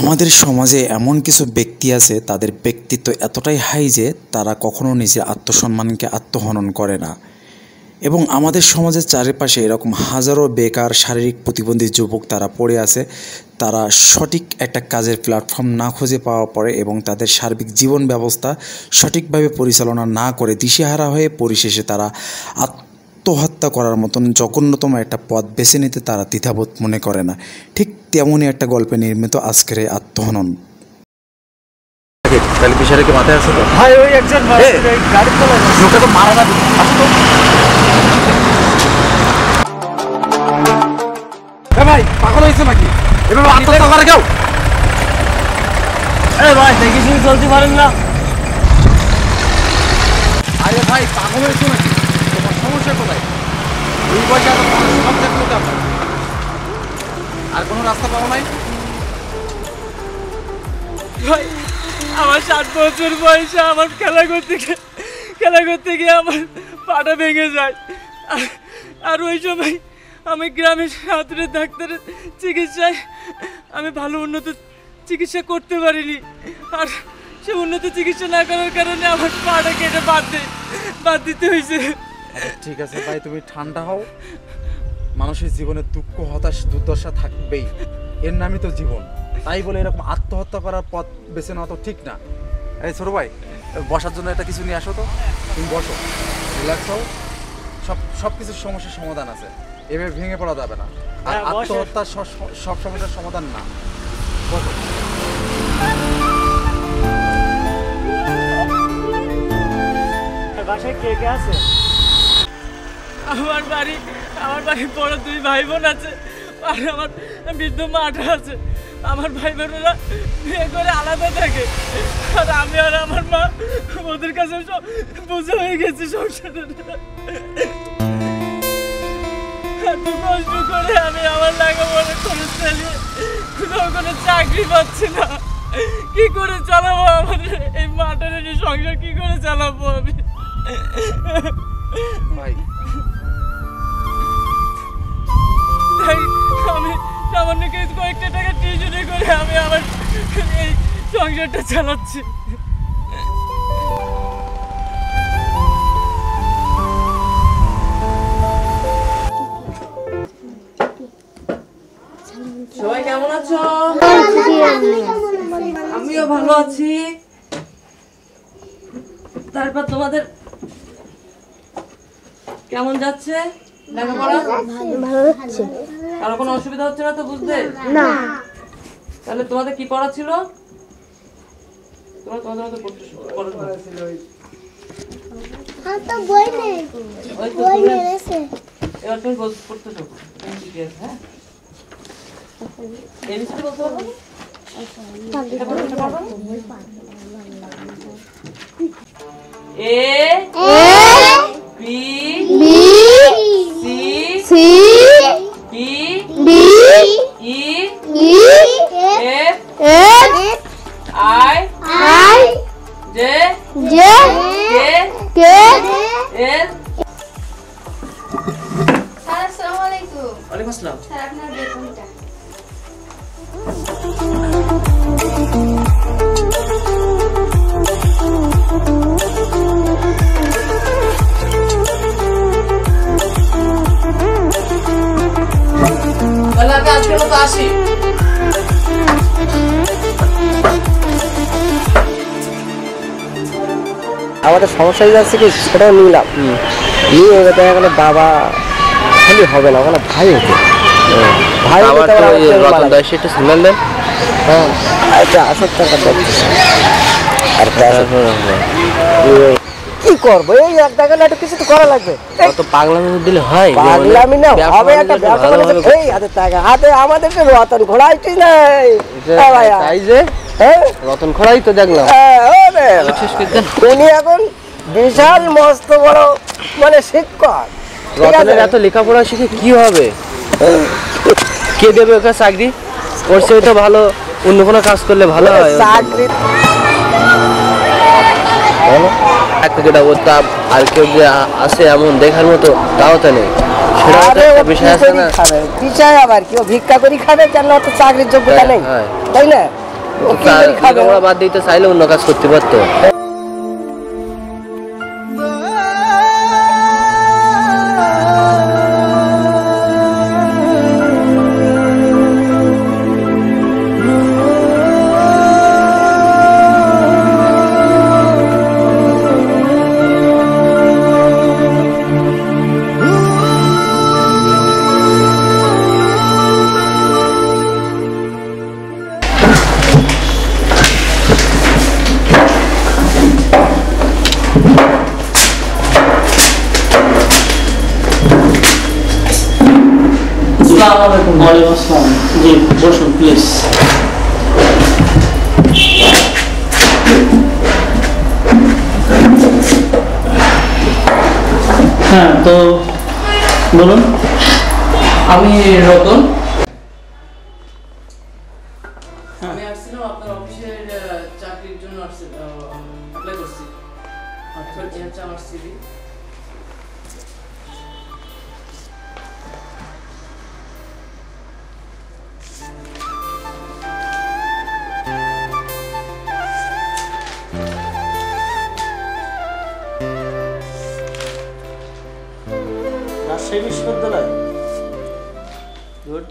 আমাদের সমাজে এমন কিছু ব্যক্তি আছে তাদের ব্যক্তিত্ব এতটাই হাই যে তারা কখনো নিজের আত্মসম্মানকে আত্মহনন করে না। এবং আমাদের সমাজের চারিপাশে এরকম হাজারো বেকার শারীরিক প্রতিবন্ধী যুবক তারা পড়ে আছে। তারা সঠিক একটা কাজের প্ল্যাটফর্ম না খুঁজে পাওয়ার পরে এবং তাদের সার্বিক জীবন ব্যবস্থা সঠিকভাবে পরিচালনা না করে দিশেহারা হয়ে পরিশেষে তারা আত্মহত্যা করার মতন জঘন্যতম একটা পথ বেছে নিতে তারা দ্বিধাবোধ মনে করে না। ঠিক তেমনই একটা গল্পে নির্মিত আজকের এই আত্মহনন। তাহলে বিষয়টা কি মাথায় আছে তো? ভাই ওই একজন গাড়ি চালায় লোকটা তো মারা যাবে। আসো তো ভাই, পাগল হয়েছে নাকি? এভাবে আত্মহত্যা করে কেউ? ভাই দেখি শুনে চলতে পারেন না। আরে ভাই, পাগল হয়েছে নাকি? তোমার সমস্যা কোথায়? এই বয়সে এত সব দেখতে তো আপনার আর কোনো রাস্তা পাবো নাই? ভাই আমার 7 বছর বয়সে আমার খেলা করতে গিয়ে আমার পাটা ভেঙে যায়। আর ওই সময় আমি গ্রামের হাতুড়ে ডাক্তারের চিকিৎসায় আমি ভালো উন্নত চিকিৎসা করতে পারিনি। আর সে উন্নত চিকিৎসা না করার কারণে আমার পাটা কেটে বাদ দিতে হয়েছে। ঠিক আছে ভাই, তুমি ঠান্ডা হও। মানুষের জীবনে দুঃখ, হতাশ, দুর্দশা থাকবেই, এর নামই তো জীবন। তাই বলে এরকম আত্মহত্যা করার পথ বেছে নেওয়া তো ঠিক না। এই ছোট ভাই, বসার জন্য একটা কিছু নিয়ে আসো তো। তুমি বসো, রিল্যাক্স হও। সব কিছুর সমস্যার সমাধান আছে, এভাবে ভেঙে পড়া যাবে না। আর আত্মহত্যা সব সমস্যার সমাধান না। বসো। বাসায় কে কে আছে? আমার বাড়ি বড় 2 ভাই বোন আছে, আর আমার বৃদ্ধ মাটা আছে। আমার ভাই বোনেরা বিয়ে করে আলাদা থাকে, আর আমি আর আমার মা ওদের কাছে সব বোঝা হয়ে গেছি সংসারের। এত কষ্ট করে আমি আমার লেখাপড়া করে চালিয়ে কোনো চাকরি পাচ্ছি না। কি করে চালাবো আমাদের এই মাটার সংসার? কি করে চালাবো আমি? ভাই আমি সামান্য কয়েকটা টাকা টিউশনি করে আমি আমার এই সংসারটা চালাচ্ছি। সবাই কেমন আছো? আমিও ভালো আছি। তারপর তোমাদের কেমন যাচ্ছে লেখাপড়া? ভালো হচ্ছে। কারো কোনো অসুবিধা হচ্ছে না তো বুঝতে? না। তাহলে তোমাদের কি পড়া ছিল? তোমাদের মতো পড়া ছিল। তো বই নেই। বই মেরেছে। এবার তুমি পড়তে থাকো। ঠিক আছে, হ্যাঁ? এবিসিডি বলতে পারবো? A B C D E F I J K L. Sir আসসালামু আলাইকুম। ওয়ালাইকুম আসসালাম। স্যার আপনার বেতনটা। তাহলে আমি আজকের মতো আসি। আমাদের সমস্যা যাচ্ছে কি, সেটাও নিলাম। নিয়ে দেখা গেলে বাবা খালি হবে না, ওখানে ভাই হতো। ভাই সেটা সিগন্যাল দেন। হ্যাঁ, আচ্ছা আসল টাকা আর কি করবো? এই এক টাকা না, একটু কিছু তো করা লাগবে। পাগলামি দিলে হয়? পাগলামি না, হবে একটা ব্যবসা করে। এই হাতে টাকা হাতে আমাদের রতন ঘোড়াইছি নাই তাই যে রতন খোলাই তো দেখলাম। উনি এখন বিশাল মস্ত বড় মানে শিক্ষক। রতনের এত লেখাপড়া শিখে কি হবে? কে দেবে ওকে চাকরি? করছে তো ভালো, অন্য কোনো কাজ করলে ভালো হয়। চাকরি যেটা করতাম আর কেউ যে আছে এমন দেখার মতো তাও তো নেই। সেটা বিষয় আছে না? আবার কেউ ভিক্ষা করে খাবে, কেন? চাকরির যোগ্যতা নেই, তাই না? লেখাপড়া বাদ দিতে চাইলে অন্য কাজ করতে পারতো। ওয়ালাইকুম আসসালাম। জি বসুন প্লিজ। হ্যাঁ তো বলুন। আমি রতন। আমি আসছিলাম আপনার অফিসের চাকরির জন্য অ্যাপ্লাই করছি। আচ্ছা এই হচ্ছে আমার সিভি। রাজশাহী বিশ্ববিদ্যালয়, গুড।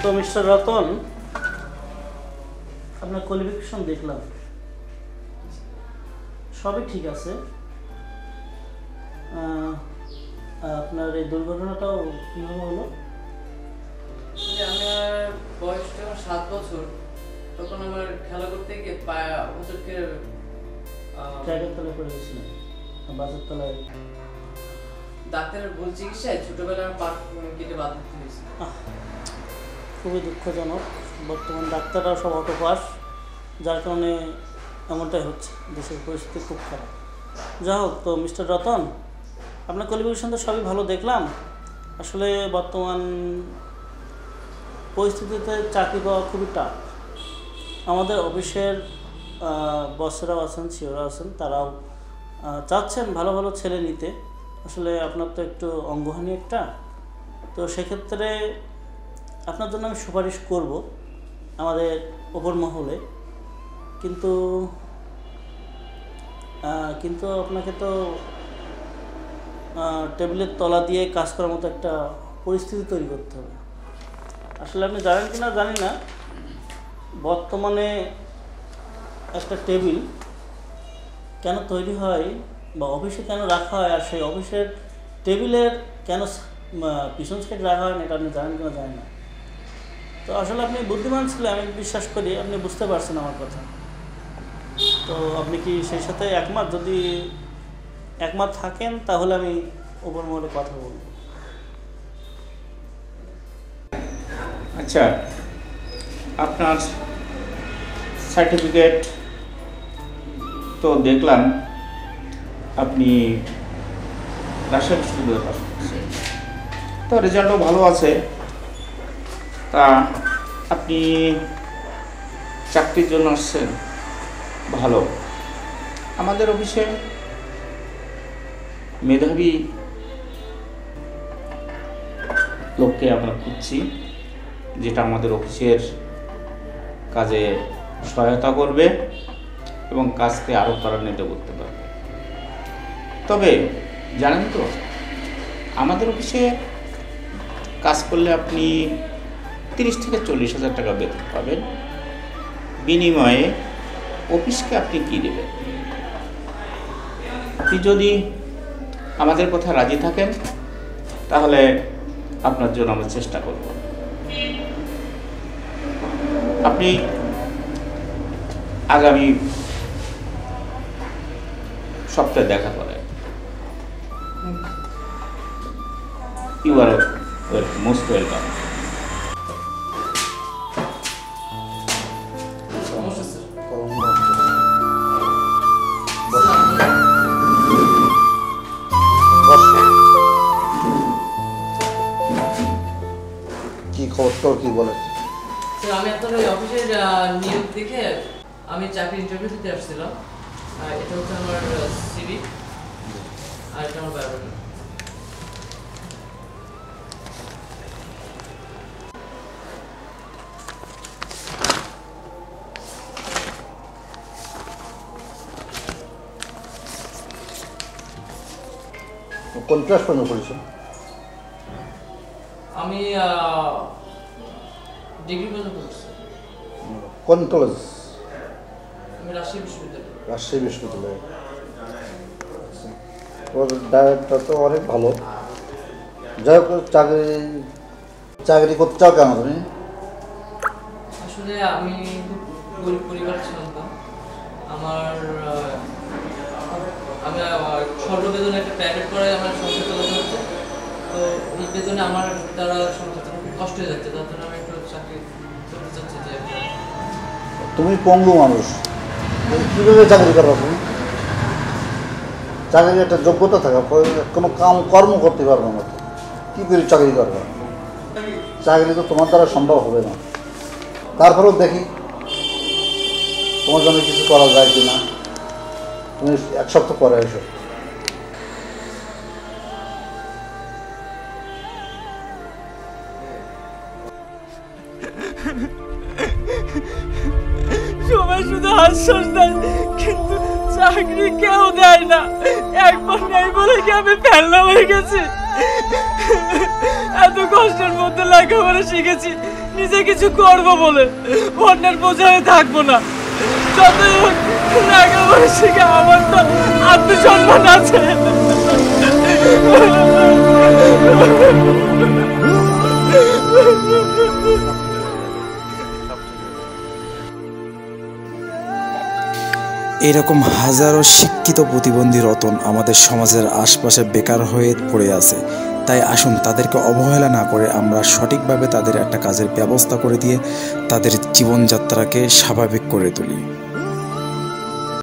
তো মিস্টার রতন, আপনার কোয়ালিফিকেশন দেখলাম, সবই ঠিক আছে। আপনার এই দুর্ঘটনাটাও কীভাবে হলো? আমার বয়স যখন 7 বছর, তখন আমার খেলা করতে গিয়ে পায়ে হোঁচটকে ট্র্যাকের তলায় পড়ে গেছিলেন, বাসের তলায়। ডাক্তারের ভুল চিকিৎসায় ছোটবেলায় আমার পা কেটে বাদ দিতে হয়েছে। খুবই দুঃখজনক। বর্তমান ডাক্তাররা সব অটোপাস, যার কারণে এমনটাই হচ্ছে। দেশের পরিস্থিতি খুব খারাপ। যা হোক, তো মিস্টার রতন, আপনার কোয়ালিফিকেশন তো সবই ভালো দেখলাম। আসলে বর্তমান পরিস্থিতিতে চাকরি পাওয়া খুবই টাফ। আমাদের অফিসের বসেরাও আছেন, সিওরা আছেন, তারাও চাচ্ছেন ভালো ভালো ছেলে নিতে। আসলে আপনার তো একটু অঙ্গহানি একটা, তো সেক্ষেত্রে আপনার জন্য আমি সুপারিশ করব আমাদের ওপর মহলে। কিন্তু আপনাকে তো টেবিলের তলা দিয়ে কাজ করার মতো একটা পরিস্থিতি তৈরি করতে হবে। আসলে আপনি জানেন কি না জানি না, বর্তমানে একটা টেবিল কেন তৈরি হয় বা অফিসে কেন রাখা হয়, আর সেই অফিসের টেবিলের কেন পিছন সাইড রাখা হয় না, এটা আপনি জানেন কিনা জানি না। তো আসলে আপনি বুদ্ধিমান ছিলেন, আমি বিশ্বাস করি আপনি বুঝতে পারছেন আমার কথা। তো আপনি কি সেই সাথে একমত? যদি একমত থাকেন তাহলে আমি ওপর মহলে কথা বলব। আচ্ছা, আপনার সার্টিফিকেট তো দেখলাম আপনি রাজশাহী বিশ্ববিদ্যালয়ে পাস করছেন, তো রেজাল্টও ভালো আছে। তা আপনি চাকরির জন্য আসছেন, ভালো। আমাদের অফিসে মেধাবী লোককে আমরা খুঁজছি, যেটা আমাদের অফিসের কাজে সহায়তা করবে এবং কাজকে আরও ত্বরান্বিত করতে পারবে। তবে জানেন তো, আমাদের অফিসে কাজ করলে আপনি 30 থেকে 40 হাজার টাকা বেতন পাবেন। বিনিময়ে অফিসকে আপনি কী দেবেন? আপনি যদি আমাদের কথা রাজি থাকেন তাহলে আপনার জন্য আমরা চেষ্টা করব। আপনি আগামী সপ্তাহে দেখা করেন। You are most welcome. কি খবর তোর, কি বলে? আমি আপনার ওই অফিসের নিয়োগ দেখে আমি চাকরি ইন্টারভিউ দিতে আসছিলাম। এটা হচ্ছে আমার সিভি, আর এটা আমার বায়োডাটা। কোন ক্লাস পর্যন্ত পড়েছেন? আমি ডিগ্রি পর্যন্ত করছি। কোন কলেজ? আমি রাজশাহী বিশ্ববিদ্যালয়। রাজশাহী বিশ্ববিদ্যালয়। ওর ডায়েটটা তো অনেক ভালো। যাই হোক, চাকরি করতে চাও কেন তুমি? আসলে আমি খুব গরিব পরিবার ছিলাম তো। আমি স্বল্প বেতনে একটা প্রাইভেট পড়ায় আমার সংসার চালাতে হচ্ছে। তো এই বেতনে আমার দ্বারা সংসার চালাতে খুব কষ্ট হয়ে যাচ্ছে। তার জন্য আমি একটু চাকরি করতে চাচ্ছি। যে তুমি পঙ্গু মানুষ, কীভাবে চাকরি করবা তুমি? চাকরির একটা যোগ্যতা থাকা, কোনো কর্ম করতে পারবে না, কী করে চাকরি করবে? চাকরি তো তোমার দ্বারা সম্ভব হবে না। তারপরেও দেখি তোমার জন্য কিছু করা যায় কি না। তুমি 1 সপ্তাহ পরে এসো। সবাই শুধু আশ্বাস দেয়, কিন্তু চাকরি কেউ দেয় না। একবার নেই বলে কি আমি ফেলনা হয়ে গেছি? এত কষ্টের মধ্যে লেখাপড়া শিখেছি নিজে কিছু করবো বলে, অন্যের বোঝায় থাকবো না। যতই হোক লেখাপড়া শিখে আমার তো আত্মসম্মান আছে। এরকম হাজারো শিক্ষিত প্রতিবন্ধী রতন আমাদের সমাজের আশপাশে বেকার হয়ে পড়ে আছে। তাই আসুন তাদেরকে অবহেলা না করে আমরা সঠিকভাবে তাদের একটা কাজের ব্যবস্থা করে দিয়ে তাদের জীবনযাত্রাকে স্বাভাবিক করে তুলি।